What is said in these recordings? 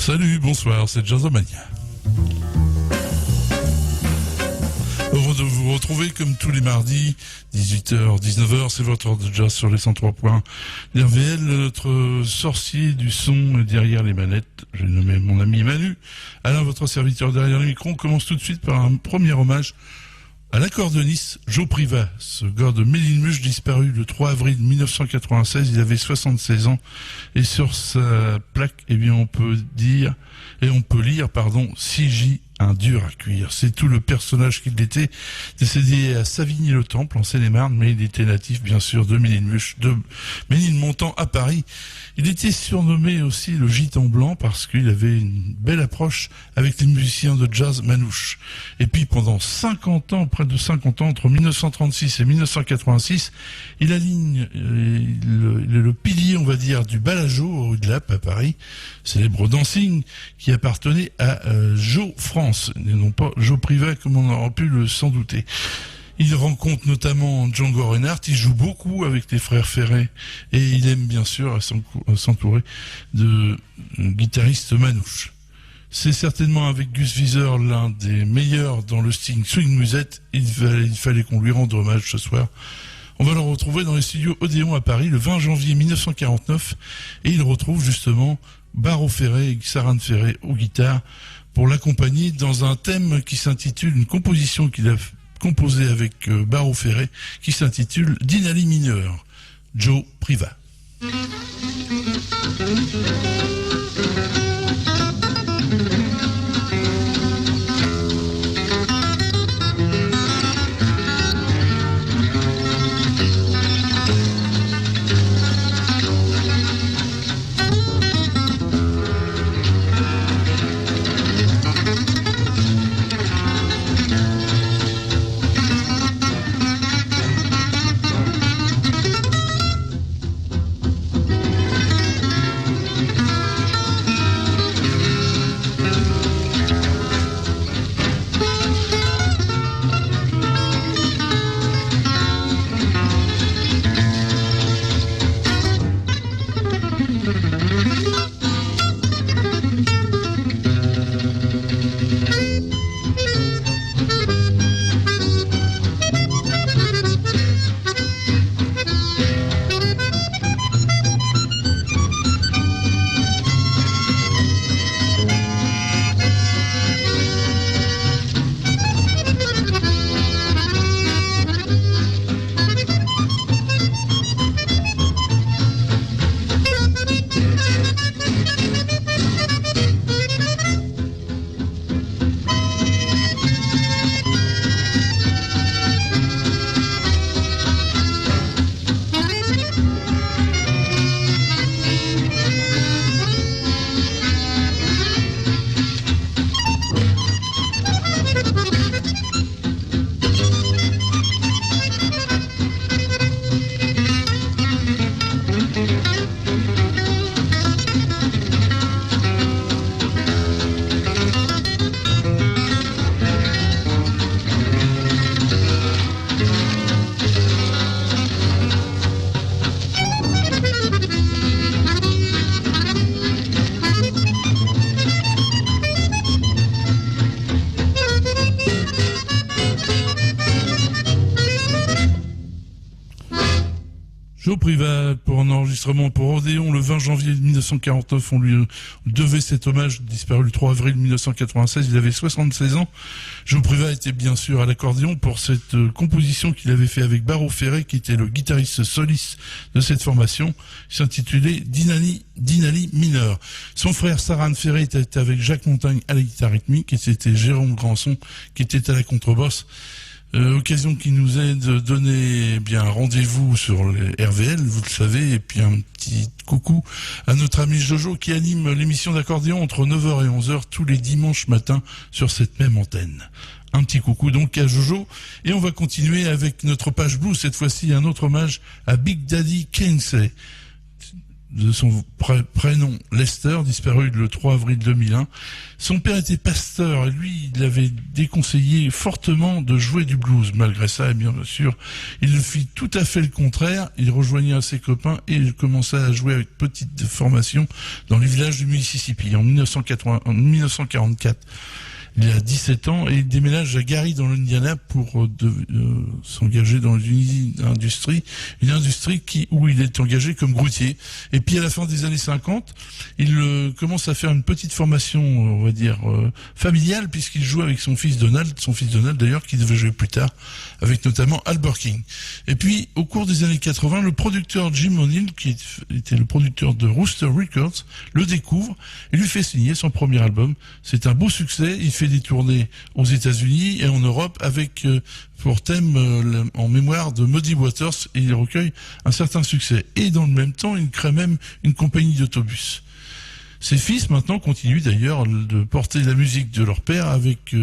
Salut, bonsoir, c'est Jazzomania. Heureux de vous retrouver comme tous les mardis, 18h, 19h, c'est votre heure de jazz sur les 103 points. L'RVL, notre sorcier du son derrière les manettes, j'ai nommé mon ami Manu. Alain, votre serviteur derrière le micro, on commence tout de suite par un premier hommage à l'accordéoniste Joe Privat, ce gars de Méline-Muche disparu le 3 avril 1996, il avait 76 ans, et sur sa plaque, eh bien, on peut lire, CJ, un dur à cuire. C'est tout le personnage qu'il était, décédé à Savigny-le-Temple, en Seine-et-Marne, mais il était natif, bien sûr, de Méline-Muche, de Ménilmontant à Paris. Il était surnommé aussi le Gitan Blanc parce qu'il avait une belle approche avec les musiciens de jazz manouches. Et puis pendant 50 ans, près de 50 ans, entre 1936 et 1986, il aligne le pilier, on va dire, du Balajo, rue de Lappe à Paris, célèbre dancing qui appartenait à Joe France, et non pas Joe Privat comme on aurait pu s'en douter. Il rencontre notamment Django Reinhardt, il joue beaucoup avec les frères Ferré et il aime bien sûr s'entourer de guitaristes manouches. C'est certainement avec Gus Viseur l'un des meilleurs dans le style swing musette, il fallait qu'on lui rende hommage ce soir. On va le retrouver dans les studios Odéon à Paris le 20 janvier 1949 et il retrouve justement Barreau Ferré et Saran Ferré aux guitares pour l'accompagner dans un thème qui s'intitule, une composition qu'il a composée avec Barreau Ferré, qui s'intitule Dinali mineur, Joe Privat. Joe Privat pour un enregistrement pour Odéon le 20 janvier 1949. On lui devait cet hommage, disparu le 3 avril 1996. Il avait 76 ans. Joe Privat était bien sûr à l'accordéon pour cette composition qu'il avait fait avec Barreau Ferré, qui était le guitariste soliste de cette formation. Il s'intitulait Dinali mineur. Son frère Saran Ferré était avec Jacques Montagne à la guitare rythmique et c'était Jérôme Granson qui était à la contrebasse. Occasion qui nous aide de donner bien un rendez-vous sur les RVL, vous le savez, et puis un petit coucou à notre ami Jojo qui anime l'émission d'accordéon entre 9h et 11h tous les dimanches matins sur cette même antenne. Un petit coucou donc à Jojo, et on va continuer avec notre page blues, cette fois-ci un autre hommage à Big Daddy Kingsley. de son prénom Lester, disparu le 3 avril 2001. Son père était pasteur et lui, il avait déconseillé fortement de jouer du blues. Malgré ça, et bien sûr, il fit tout à fait le contraire. Il rejoignit ses copains et il commença à jouer avec petite formation dans les villages du Mississippi en 1944. Il a 17 ans et il déménage à Gary dans l'Indiana pour s'engager dans une industrie où il est engagé comme groutier. Et puis à la fin des années 50, il commence à faire une petite formation, on va dire, familiale, puisqu'il joue avec son fils Donald d'ailleurs, qui devait jouer plus tard, avec notamment Albert King. Et puis au cours des années 80, le producteur Jim O'Neill, qui était le producteur de Rooster Records, le découvre et lui fait signer son premier album. C'est un beau succès. Il fait des tournées aux États-Unis et en Europe avec pour thème en mémoire de Muddy Waters, et il recueille un certain succès. Et dans le même temps, il crée même une compagnie d'autobus. Ses fils maintenant continuent d'ailleurs de porter la musique de leur père avec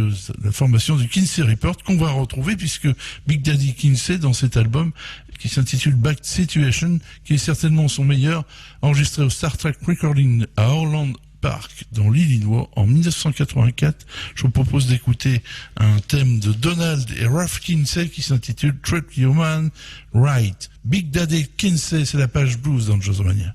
la formation du Kinsey Report qu'on va retrouver, puisque Big Daddy Kinsey, dans cet album qui s'intitule Back Situation, qui est certainement son meilleur, enregistré au Star Trek Recording à Orland Park dans l'Illinois en 1984. Je vous propose d'écouter un thème de Donald et Ralph Kinsey qui s'intitule Treat Your Man Right. Big Daddy Kinsey, c'est la page blues dans Jazzomania.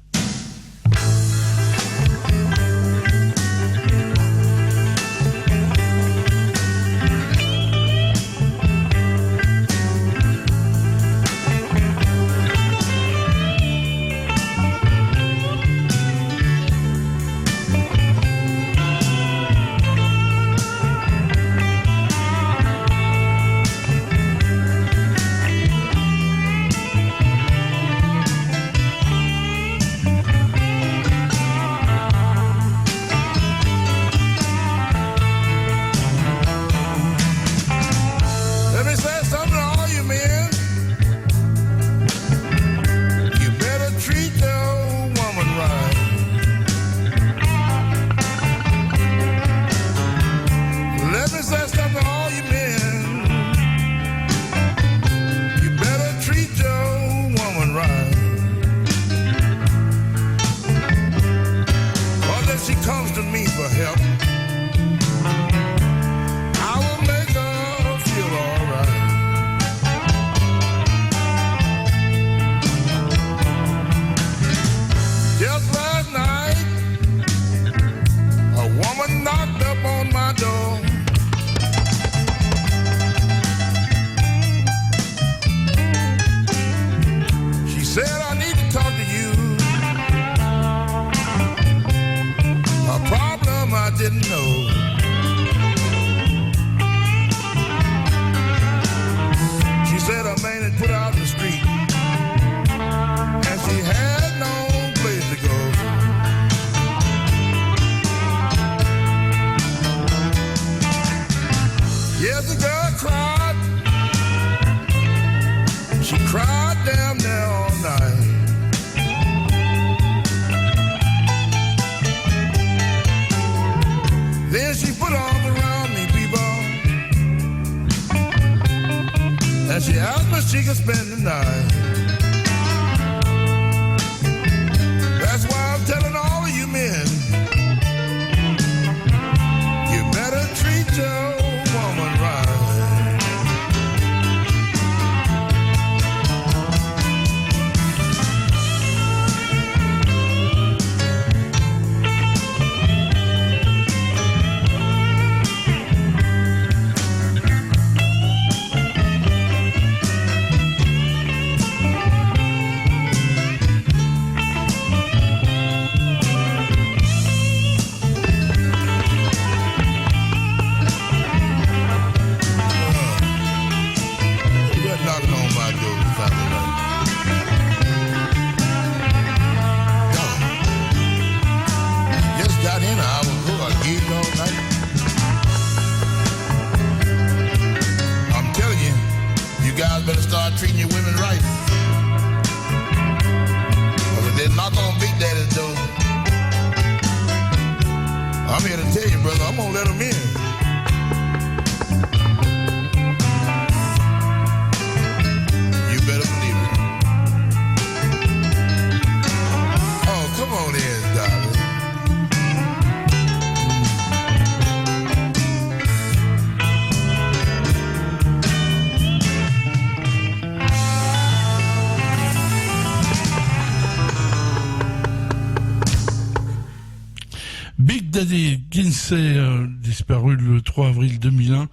Daddy Kinsey, disparu le 3 avril 2001,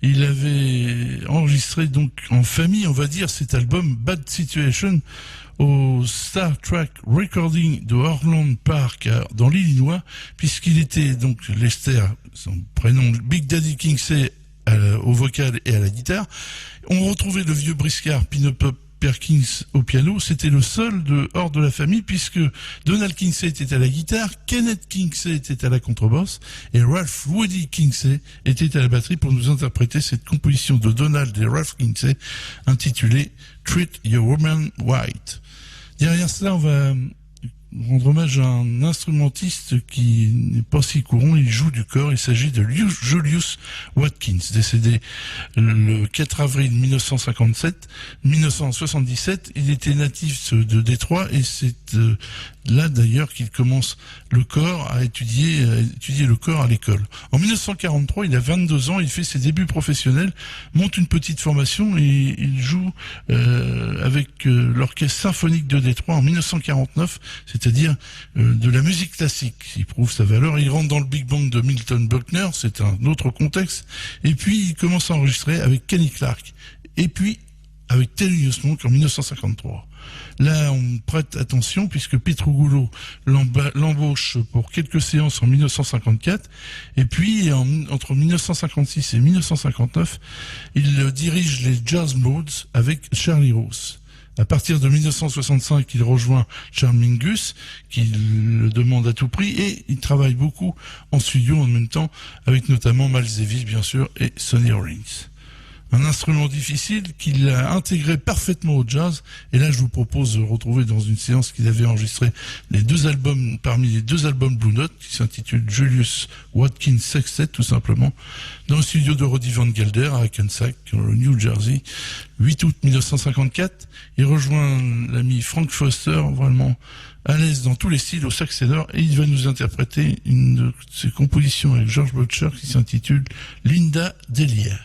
il avait enregistré donc en famille, on va dire, cet album Bad Situation au Star Trek Recording de Orland Park dans l'Illinois, puisqu'il était donc Lester, son prénom, Big Daddy Kinsey au vocal et à la guitare. On retrouvait le vieux briscard Peanut Perkins au piano. C'était le seul hors de la famille, puisque Donald Kinsey était à la guitare, Kenneth Kinsey était à la contrebasse et Ralph Woody Kinsey était à la batterie pour nous interpréter cette composition de Donald et Ralph Kinsey intitulée Treat Your Woman White. Derrière cela, on va rendre hommage à un instrumentiste qui n'est pas si courant, il joue du corps, il s'agit de Julius Watkins, décédé le 4 avril 1977, il était natif de Détroit et c'est là d'ailleurs qu'il commence le corps à étudier le corps à l'école. En 1943, il a 22 ans, il fait ses débuts professionnels, monte une petite formation et il joue avec l'orchestre symphonique de Détroit en 1949, c'est-à-dire de la musique classique. Il prouve sa valeur, il rentre dans le Big Band de Milton Buckner, c'est un autre contexte, et puis il commence à enregistrer avec Kenny Clarke, et puis avec Thelonious Monk en 1953. Là, on prête attention puisque Petrougoulou l'embauche pour quelques séances en 1954 et puis entre 1956 et 1959, il dirige les Jazz Modes avec Charlie Rouse. À partir de 1965, il rejoint Charles Mingus, qui le demande à tout prix, et il travaille beaucoup en studio en même temps, avec notamment Miles Davis, bien sûr, et Sonny Rollins. Un instrument difficile qu'il a intégré parfaitement au jazz, et là je vous propose de retrouver dans une séance qu'il avait enregistré parmi les deux albums Blue Note, qui s'intitule Julius Watkins Sextet, tout simplement, dans le studio de Roddy Van Gelder à Hackensack, dans le New Jersey, 8 août 1954. Il rejoint l'ami Frank Foster, vraiment à l'aise dans tous les styles au sax ténor, et il va nous interpréter une de ses compositions avec George Butcher qui s'intitule Linda Delia.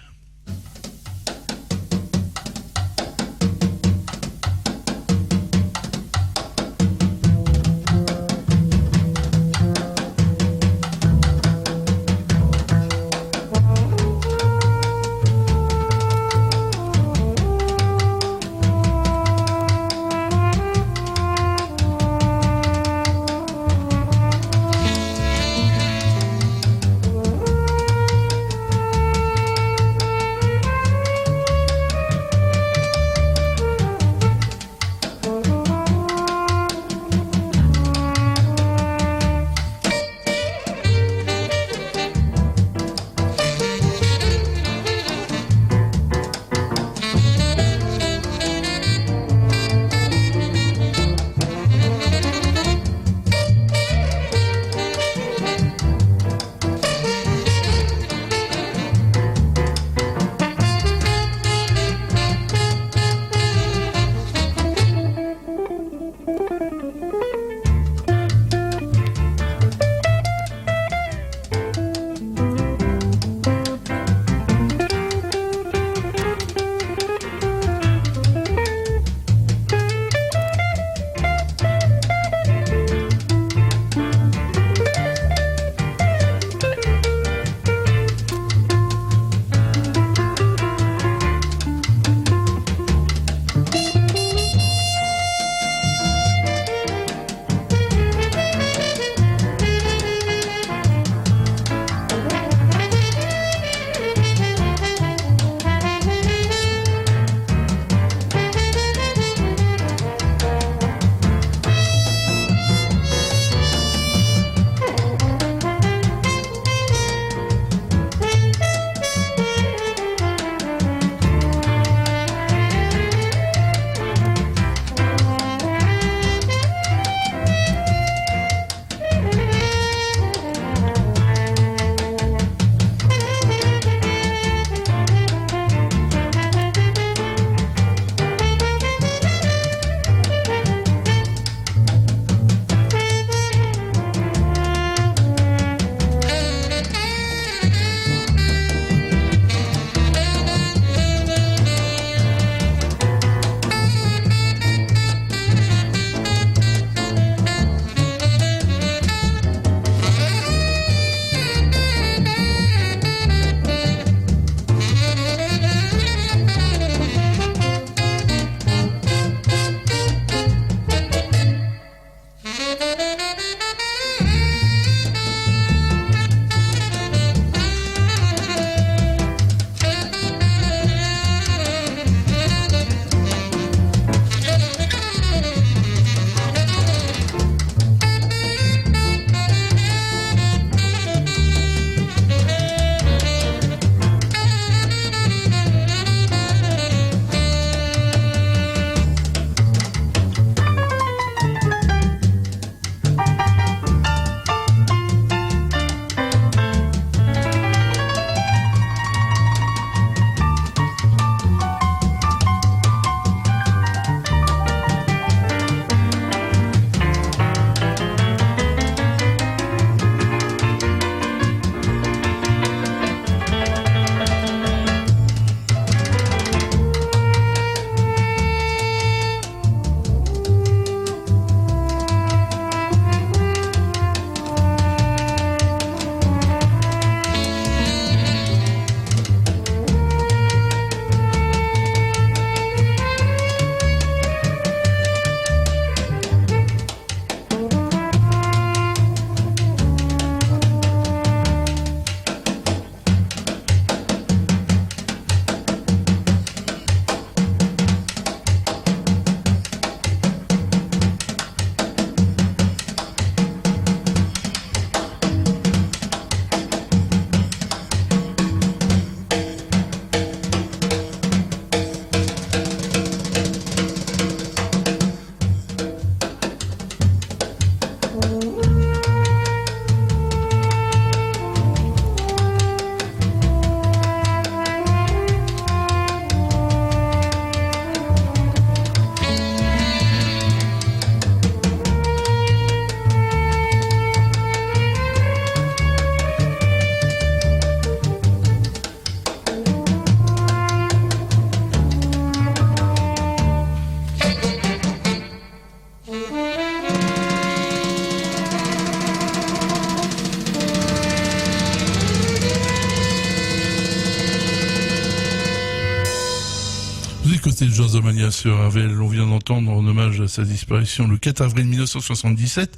Jazzomania sur Ravel, on vient d'entendre en hommage à sa disparition le 4 avril 1977,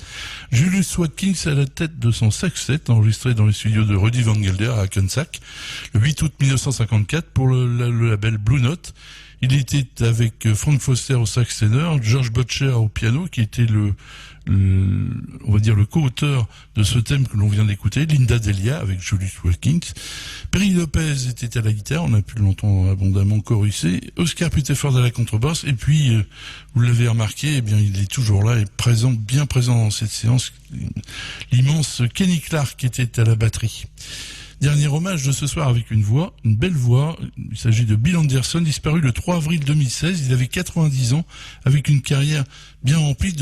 Julius Watkins à la tête de son sextet enregistré dans les studios de Rudy Van Gelder à Hackensack le 8 août 1954 pour le label Blue Note. Il était avec Frank Foster au sax ténor, George Butcher au piano qui était on va dire le co-auteur de ce thème que l'on vient d'écouter, Linda Delia avec Julius Watkins. Perry Lopez était à la guitare, on a pu l'entendre abondamment choruser, Oscar Puteford à la contrebasse, et puis, vous l'avez remarqué, eh bien, il est toujours là et présent, bien présent dans cette séance, l'immense Kenny Clarke était à la batterie. Dernier hommage de ce soir avec une belle voix. Il s'agit de Bill Anderson, disparu le 3 avril 2016. Il avait 90 ans, avec une carrière bien remplie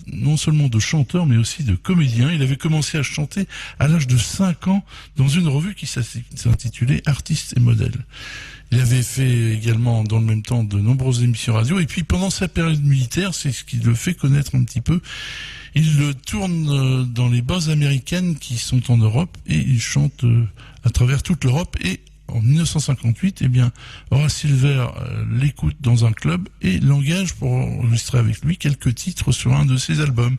non seulement de chanteur, mais aussi de comédien. Il avait commencé à chanter à l'âge de 5 ans dans une revue qui s'intitulait Artistes et modèles. Il avait fait également dans le même temps de nombreuses émissions radio. Et puis pendant sa période militaire, c'est ce qui le fait connaître un petit peu. Il tourne dans les bars américaines qui sont en Europe et il chante à travers toute l'Europe. Et en 1958, eh bien, Horace Silver l'écoute dans un club et l'engage pour enregistrer avec lui quelques titres sur un de ses albums.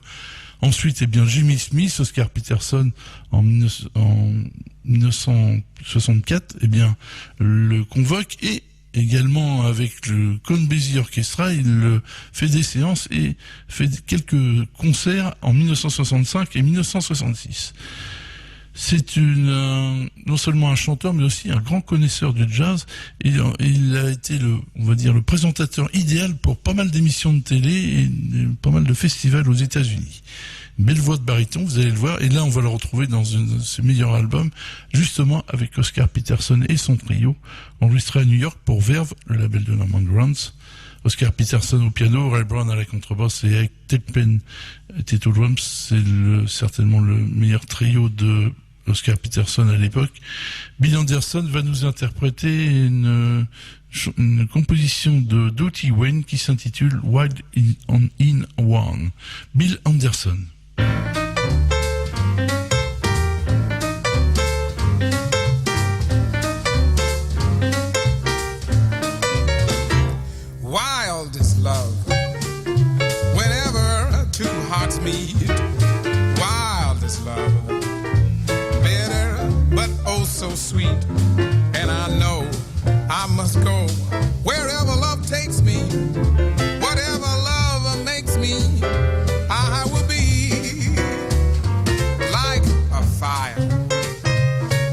Ensuite, eh bien, Jimmy Smith, Oscar Peterson en 1964, eh bien, le convoque et également avec le Count Basie Orchestra, il fait des séances et fait quelques concerts en 1965 et 1966. C'est non seulement un chanteur, mais aussi un grand connaisseur du jazz. Et il a été le présentateur idéal pour pas mal d'émissions de télé et pas mal de festivals aux États-Unis. Belle voix de baryton, vous allez le voir. Et là, on va le retrouver dans un de ses meilleurs albums, justement avec Oscar Peterson et son trio, enregistré à New York pour Verve, le label de Norman Granz. Oscar Peterson au piano, Ray Brown à la contrebasse et Eric Tilpen était au drums. C'est certainement le meilleur trio de Oscar Peterson à l'époque. Bill Anderson va nous interpréter une composition de Dottie Wayne qui s'intitule Wild in One. Bill Anderson. Wild is love. Whenever two hearts meet, wild is love. Bitter, but oh so sweet. And I know I must go wherever love takes me. Whatever love makes me, I will be like a fire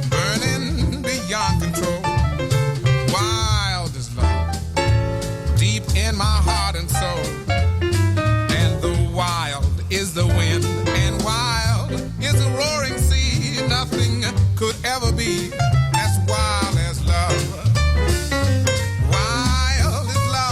burning beyond control. Wild is love, deep in my heart and soul. And the wild is the wind, and wild is the roaring sea. Nothing could ever be as wild as love. Wild is love.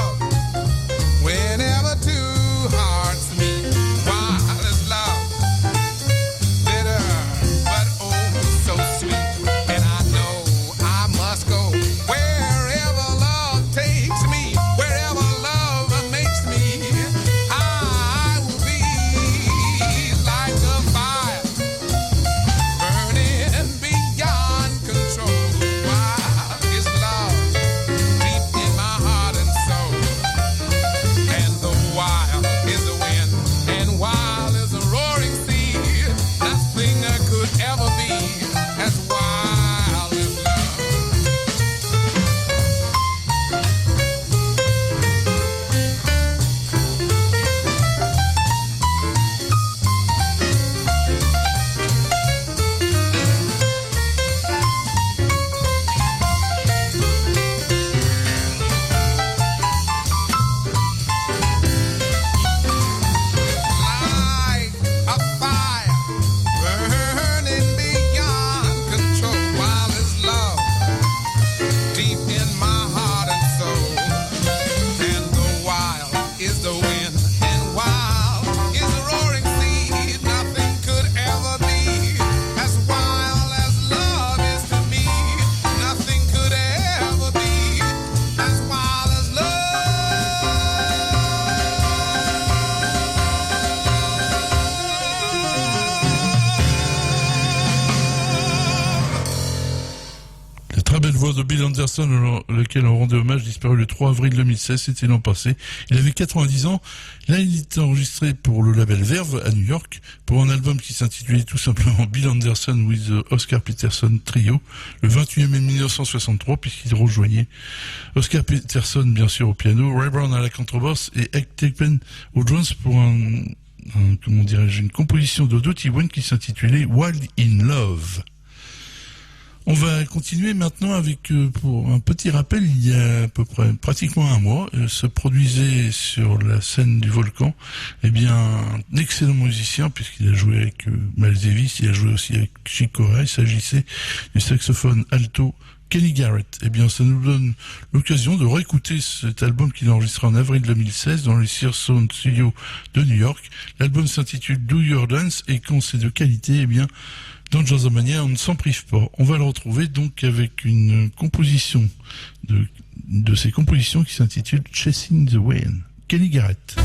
Bill Anderson, lequel on rendait hommage, disparu le 3 avril 2016, c'était l'an passé. Il avait 90 ans. Là, il était enregistré pour le label Verve à New York pour un album qui s'intitulait tout simplement Bill Anderson with the Oscar Peterson Trio, le 28 mai 1963, puisqu'il rejoignait Oscar Peterson, bien sûr, au piano, Ray Brown à la contrebasse et Ike Turpin au drums pour une composition de Dottie One qui s'intitulait Wild in Love. On va continuer maintenant avec, pour un petit rappel, il y a à peu près pratiquement un mois, se produisait sur la scène du Volcan, un excellent musicien, puisqu'il a joué avec Miles Davis, il a joué aussi avec Chick Corea. Il s'agissait du saxophone alto Kenny Garrett. Ça nous donne l'occasion de réécouter cet album qu'il a enregistré en avril 2016 dans le Sears Sound Studio de New York. L'album s'intitule Do Your Dance, et quand c'est de qualité, dans Jazzomania, on ne s'en prive pas. On va le retrouver donc avec une composition de ses compositions qui s'intitule Chasing the Wind. Kenny Garrett.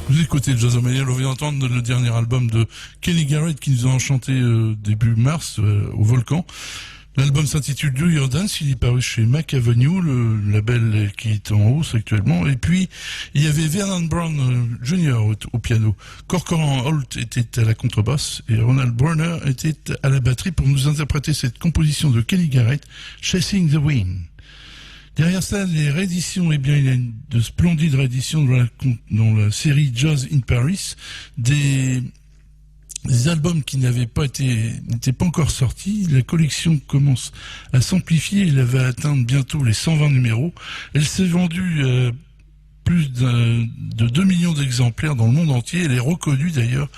Vous écoutez Jazzomania, on vient d'entendre le dernier album de Kenny Garrett qui nous a enchanté début mars au Volcan. L'album s'intitule Do Your Dance, il est paru chez Mac Avenue, le label qui est en hausse actuellement. Et puis, il y avait Vernon Brown Jr. au piano. Corcoran Holt était à la contrebasse et Ronald Brunner était à la batterie pour nous interpréter cette composition de Kenny Garrett, Chasing the Wind. Derrière ça, les rééditions, eh bien, il y a de splendides rééditions dans la série Jazz in Paris, des albums qui n'étaient pas encore sortis. La collection commence à s'amplifier, elle va atteindre bientôt les 120 numéros. Elle s'est vendue plus de 2 millions d'exemplaires dans le monde entier, elle est reconnue d'ailleurs,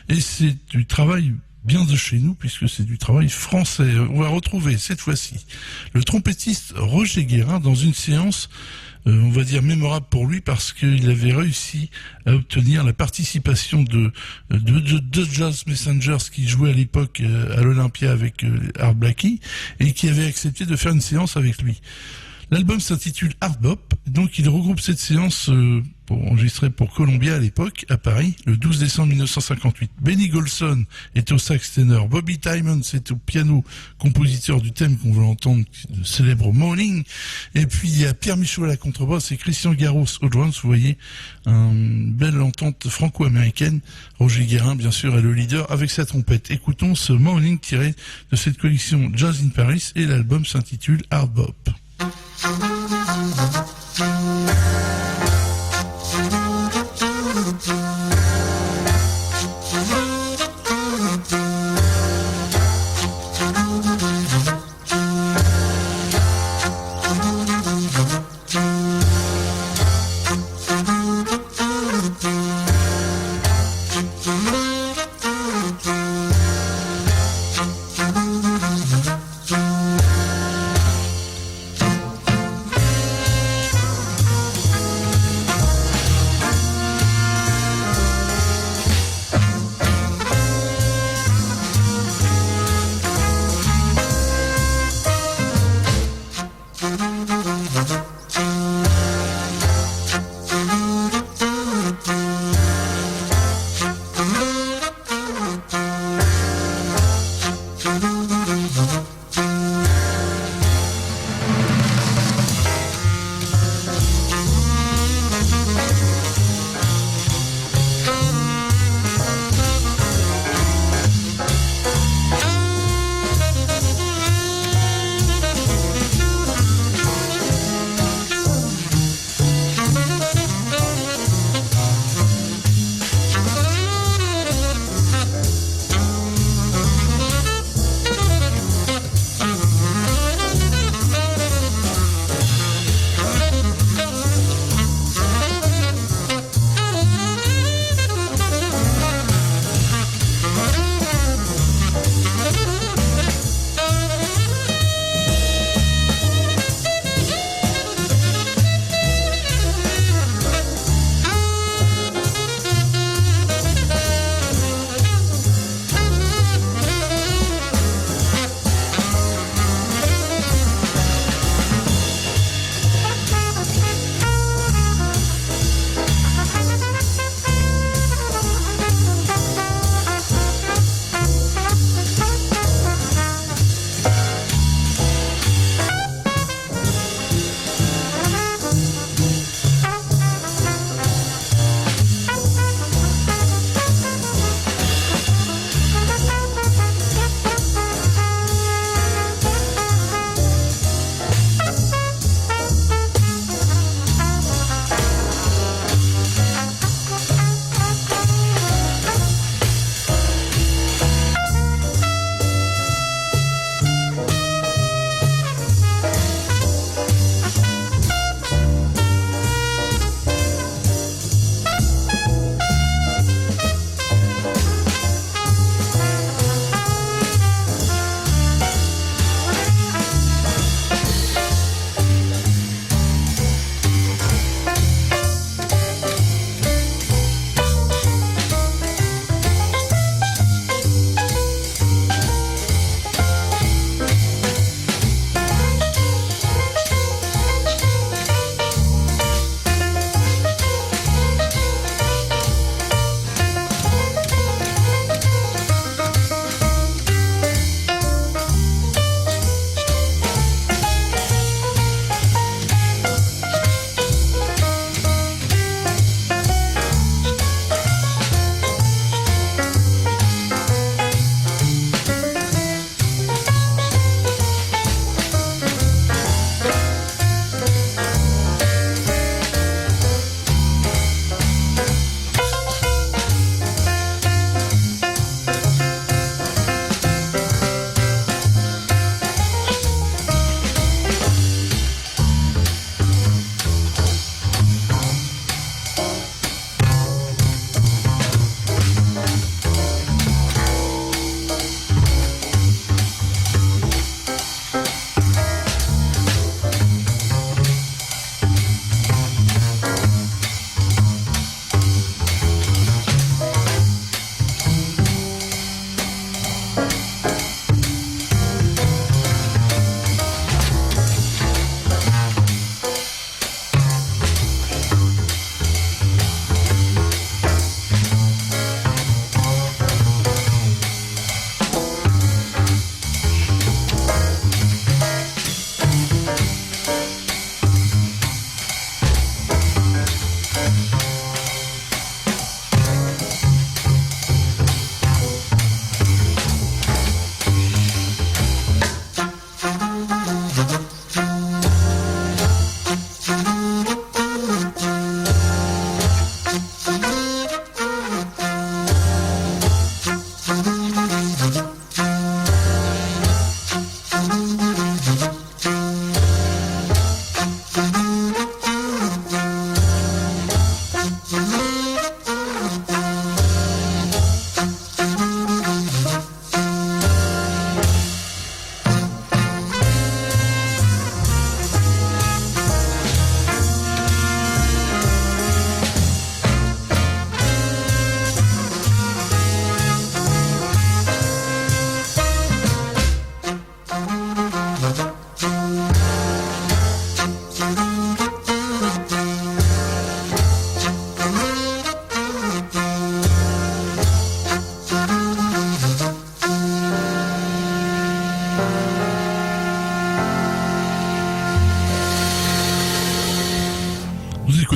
et c'est du travail bien de chez nous, puisque c'est du travail français. On va retrouver cette fois-ci le trompettiste Roger Guérin dans une séance, on va dire mémorable pour lui, parce qu'il avait réussi à obtenir la participation de Jazz Messengers qui jouait à l'époque à l'Olympia avec Art Blakey, et qui avait accepté de faire une séance avec lui. L'album s'intitule Hard Bop, donc il regroupe cette séance enregistrée pour Columbia à l'époque, à Paris, le 12 décembre 1958. Benny Golson est au sax ténor, Bobby Timmons est au piano, compositeur du thème qu'on veut entendre, le célèbre Morning, et puis il y a Pierre Michaud à la contrebasse et Christian Garros au drums. Vous voyez, une belle entente franco-américaine. Roger Guérin, bien sûr, est le leader avec sa trompette. Écoutons ce Morning tiré de cette collection Jazz in Paris, et l'album s'intitule Hard Bop.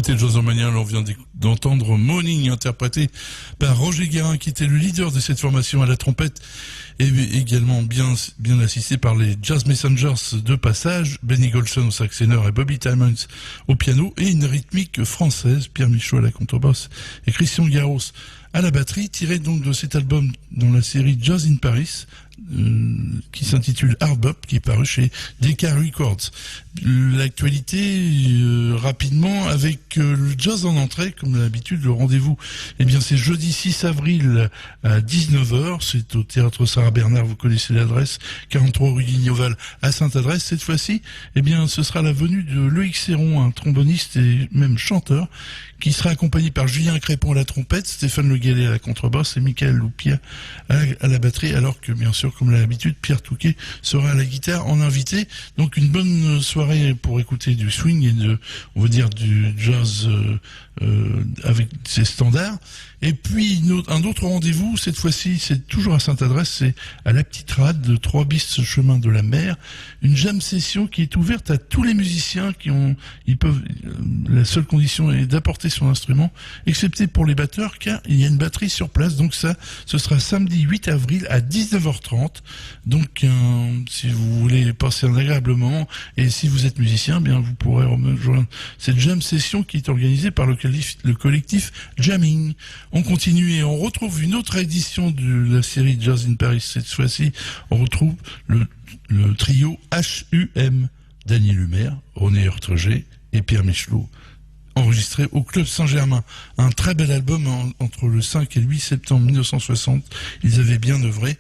écoutez Jazzomania, on vient d'entendre Morning, interprété par Roger Guérin, qui était le leader de cette formation à la trompette, et également bien assisté par les Jazz Messengers de passage, Benny Golson au sax ténor et Bobby Timmons au piano, et une rythmique française, Pierre Michaud à la contrebasse et Christian Garros à la batterie, tiré donc de cet album dans la série Jazz in Paris, qui s'intitule Hard Bop, qui est paru chez Decca Records. L'actualité, rapidement, avec le jazz en entrée, comme d'habitude, le rendez-vous, eh bien, c'est jeudi 6 avril à 19h, c'est au Théâtre Sarah Bernard, vous connaissez l'adresse, 43 rue Lignoval à Sainte-Adresse. Cette fois-ci, eh bien, ce sera la venue de Loïc Serron, un tromboniste et même chanteur, qui sera accompagné par Julien Crépon à la trompette, Stéphane Le Gallais à la contrebasse et Michael Loupia à la batterie, alors que bien sûr, comme l'habitude, Pierre Touquet sera à la guitare en invité. Donc une bonne soirée pour écouter du swing et on va dire du jazz avec ses standards. Et puis un autre rendez-vous, cette fois-ci, c'est toujours à Sainte-Adresse, c'est à la Petite Rade de 3 bis chemin de la Mer, une jam session qui est ouverte à tous les musiciens la seule condition est d'apporter son instrument, excepté pour les batteurs, car il y a une batterie sur place. Donc ça, ce sera samedi 8 avril à 19h30. Donc si vous voulez passer un agréable moment, et si vous êtes musicien, bien vous pourrez rejoindre cette jam session qui est organisée par le collectif Jamming. On continue et on retrouve une autre édition de la série Jazz in Paris. Cette fois-ci, on retrouve le trio HUM, Daniel Humer, René Hurtreger et Pierre Michelot, enregistré au Club Saint-Germain. Un très bel album entre le 5 et le 8 septembre 1960. Ils avaient bien œuvré.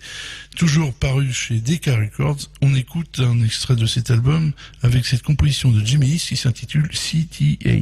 Toujours paru chez Decca Records. On écoute un extrait de cet album avec cette composition de Jimmy East qui s'intitule CTA.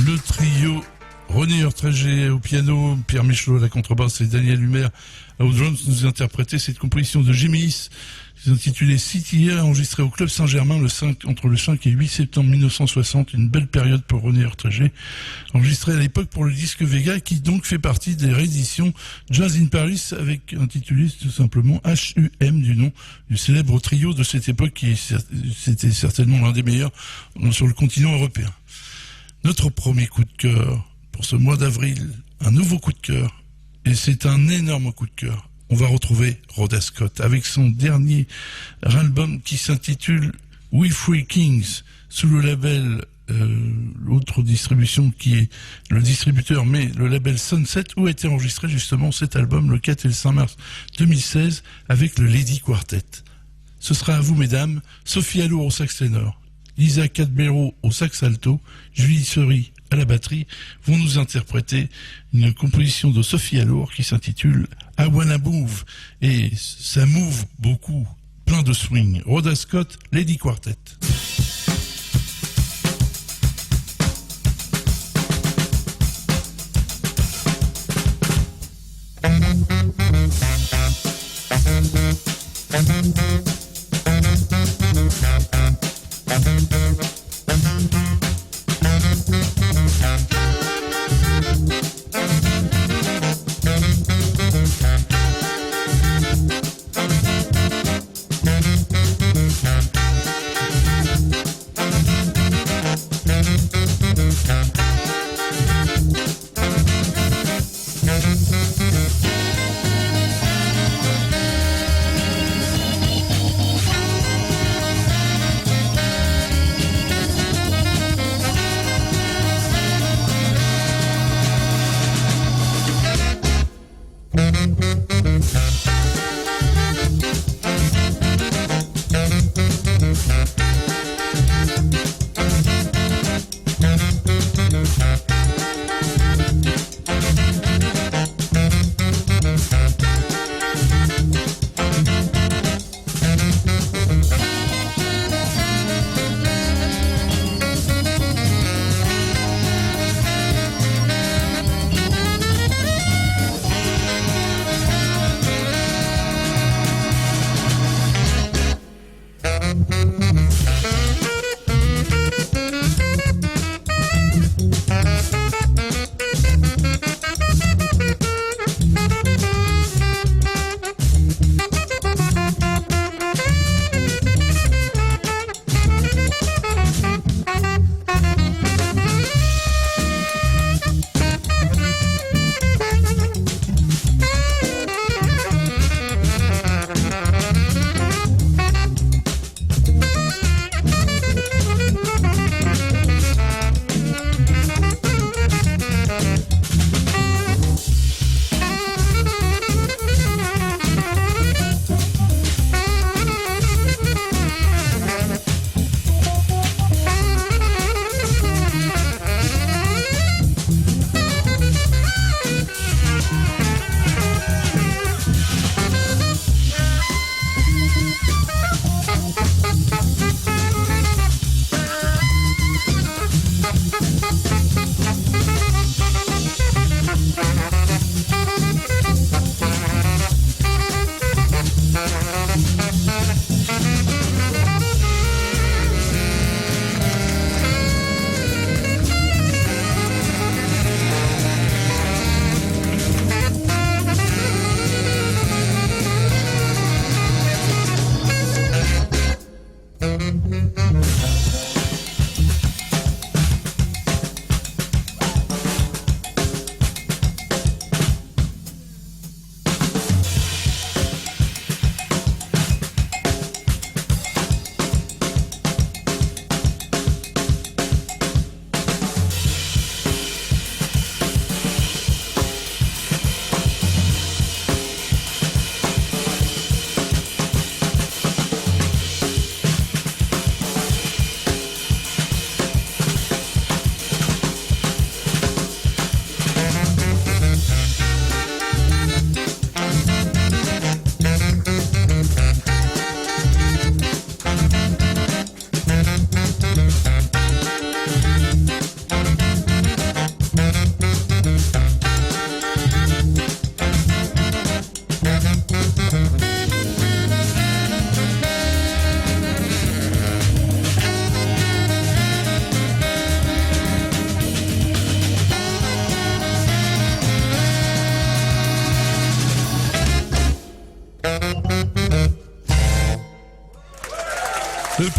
Le trio René Urtrégé au piano, Pierre Michelot à la contrebasse et Daniel Humer au drums nous interprétaient cette composition de Jimmy East intitulée City Air, enregistrée au Club Saint-Germain entre le 5 et 8 septembre 1960, une belle période pour René Urtrégé, enregistrée à l'époque pour le disque Vega, qui donc fait partie des rééditions Jazz in Paris, avec intitulé tout simplement HUM, du nom du célèbre trio de cette époque, qui c'était certainement l'un des meilleurs sur le continent européen. Notre premier coup de cœur pour ce mois d'avril, un nouveau coup de cœur, et c'est un énorme coup de cœur. On va retrouver Rhoda Scott avec son dernier album qui s'intitule We Free Kings, sous le label, l'autre distribution qui est le distributeur, mais le label Sunset, où a été enregistré justement cet album le 4 et le 5 mars 2016 avec le Lady Quartet. Ce sera à vous, mesdames, Sophie Allour au sax ténor, Lisa Cadbero au sax alto, Julie Seri à la batterie, vont nous interpréter une composition de Sophie Allour qui s'intitule I Wanna Move, et ça move beaucoup, plein de swing. Rhoda Scott, Lady Quartet.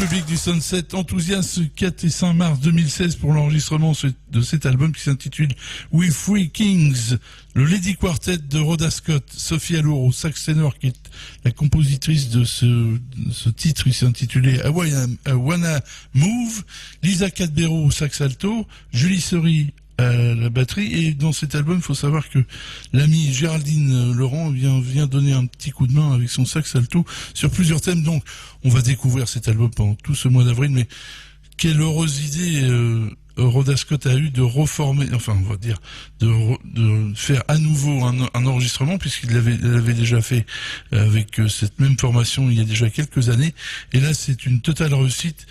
public du Sunset enthousiaste ce 4 et 5 mars 2016 pour l'enregistrement de cet album qui s'intitule We Three Kings, le Lady Quartet de Rhoda Scott, Sophie Allor au sax ténor qui est la compositrice de ce titre, il s'est intitulé I Wanna Move, Lisa Cadbero au sax alto, Julie Seri à la batterie, et dans cet album, il faut savoir que l'ami Géraldine Laurent vient donner un petit coup de main avec son sax alto sur plusieurs thèmes. Donc, on va découvrir cet album pendant tout ce mois d'avril, mais quelle heureuse idée Rhoda Scott a eu de reformer, enfin, on va dire, de faire à nouveau un enregistrement, puisqu'il l'avait déjà fait avec cette même formation il y a déjà quelques années, et là, c'est une totale réussite.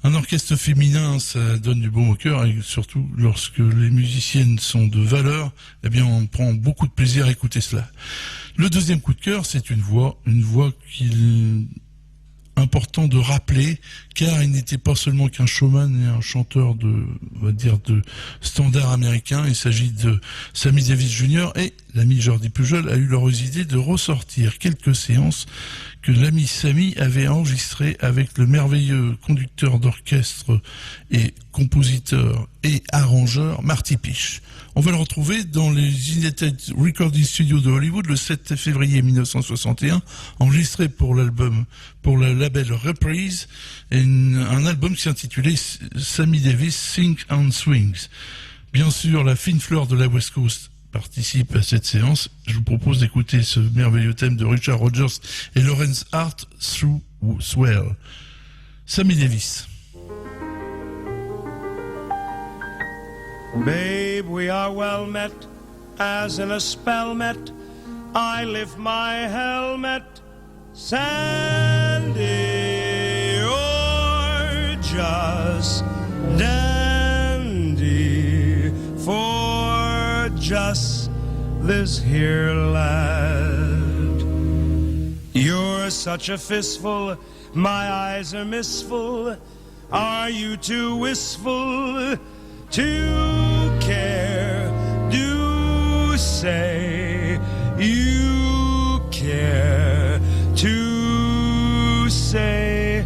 Un orchestre féminin, ça donne du baume au cœur, et surtout lorsque les musiciennes sont de valeur, eh bien on prend beaucoup de plaisir à écouter cela. Le deuxième coup de cœur, c'est une voix qu'il est important de rappeler, car il n'était pas seulement qu'un showman et un chanteur de standard américain. Il s'agit de Sammy Davis Jr. et l'ami Jordi Pujol a eu l'heureuse idée de ressortir quelques séances que l'ami Sammy avait enregistré avec le merveilleux conducteur d'orchestre et compositeur et arrangeur Marty Piche. On va le retrouver dans les United Recording Studios de Hollywood le 7 février 1961, enregistré pour le label Reprise, et un album qui s'intitulait Sammy Davis Sing and Swings. Bien sûr, la fine fleur de la West Coast participe à cette séance. Je vous propose d'écouter ce merveilleux thème de Richard Rogers et Lawrence Hart, Through Swell. Sammy Davis. Babe, we are well met, as in a spell met. I lift my helmet, Sandy, or just dandy, for just this here lad. You're such a fistful, my eyes are mistful. Are you too wistful to care? Do say you care. To say,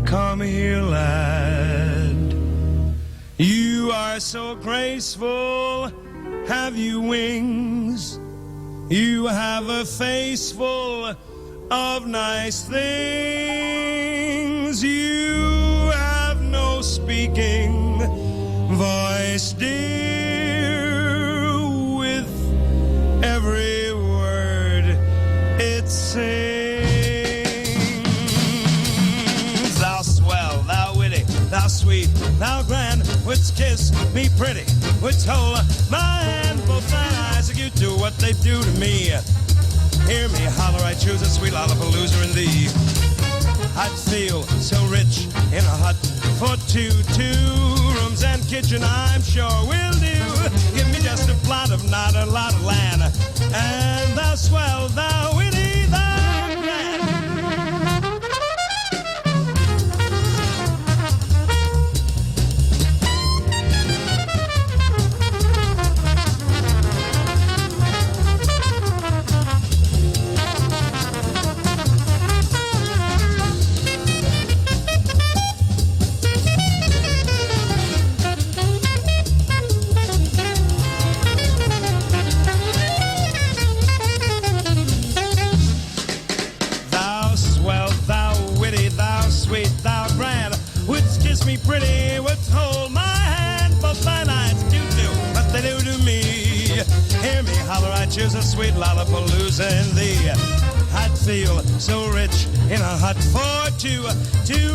come here, lad. You are so graceful. Have you wings? You have a face full of nice things. You have no speaking voice, dear, with every word it sings. Thou swell, thou witty, thou sweet, thou grand, wouldst kiss me pretty, wouldst hold my hand, both thine eyes, like you do what they do to me. Hear me holler, I choose a sweet lollapalooza in thee. I'd feel so rich in a hut for two rooms and kitchen, I'm sure will do. Give me just a plot of not a lot of land, and thou swell, thou witty, thou grand. Me pretty, would hold my hand, both thine eyes do what they do to me. Hear me holler, I choose a sweet lollapalooza in thee. I'd feel so rich in a hut for two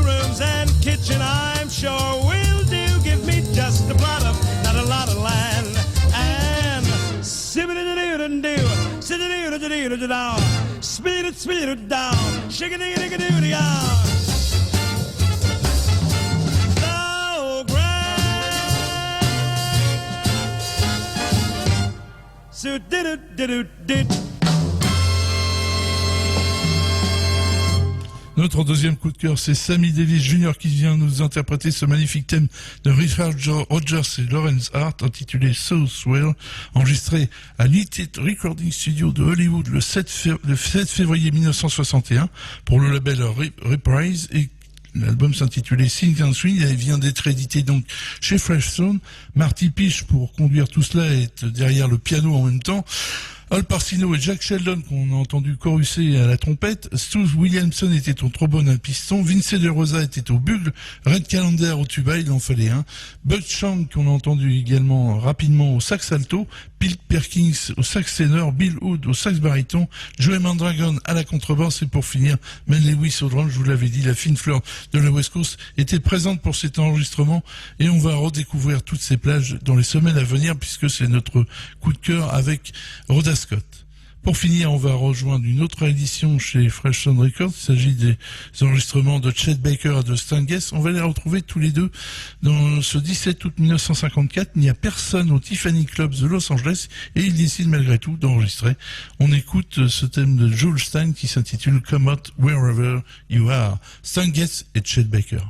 rooms and kitchen, I'm sure will do. Give me just a plot of not a lot of land, and sibby-doo-doo-doo-doo, sibby-doo-doo-doo-doo-doo, speed-it-down, shake-a-dee-dee-doo-dee-ah. So did. Notre deuxième coup de cœur, c'est Sammy Davis Jr. qui vient nous interpréter ce magnifique thème de Richard Rogers et Lawrence Hart intitulé So Swell, enregistré à United Recording Studio de Hollywood le 7 février 1961 pour le label Reprise, et L'album s'intitulait Sing and Swing. Il vient d'être édité donc chez Fresh Sound. Marty Piche, pour conduire tout cela, est derrière le piano en même temps. Al Pacino et Jack Sheldon, qu'on a entendu chorusser à la trompette, Stu Williamson était au trombone à piston, Vince De Rosa était au bugle, Red Callender au tuba, il en fallait un, Bud Shank, qu'on a entendu également rapidement au sax alto, Bill Perkins au sax ténor, Bill Hood au sax baryton, Joey Mandragon à la contrebasse, et pour finir, Mel Lewis au drum. Je vous l'avais dit, la fine fleur de la West Coast était présente pour cet enregistrement, et on va redécouvrir toutes ces plages dans les semaines à venir, puisque c'est notre coup de cœur avec Rhoda Scott. Pour finir, on va rejoindre une autre édition chez Fresh Sound Records. Il s'agit des enregistrements de Chet Baker et de Stan Getz. On va les retrouver tous les deux dans ce 17 août 1954. Il n'y a personne au Tiffany Club de Los Angeles et ils décident malgré tout d'enregistrer. On écoute ce thème de Jules Stein qui s'intitule Come Out Wherever You Are. Stan Getz et Chet Baker.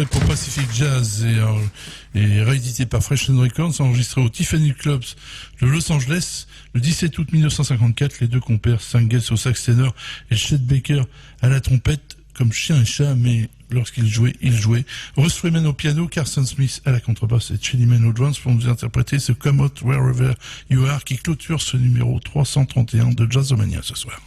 extrait pour Pacific Jazz et réédité par Fresh Records, enregistré au Tiffany Clubs de Los Angeles le 17 août 1954. Les deux compères, Stan Getz au sax ténor et Chet Baker à la trompette, comme chien et chat, mais lorsqu'il jouait, il jouait. Russ Freeman au piano, Carson Smith à la contrebasse et Chelly Man au drums pour nous interpréter ce Come Out Wherever You Are qui clôture ce numéro 331 de Jazzomania ce soir.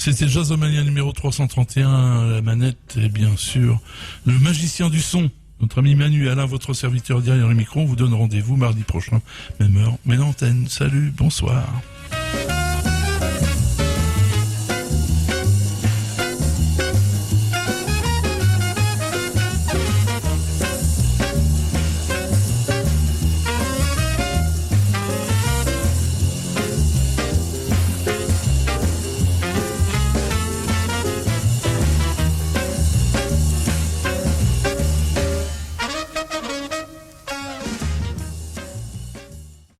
C'était Jazzomania numéro 331, la manette et bien sûr le magicien du son, notre ami Manu Alain, votre serviteur derrière le micro. On vous donne rendez-vous mardi prochain, même heure, même antenne. Salut, bonsoir.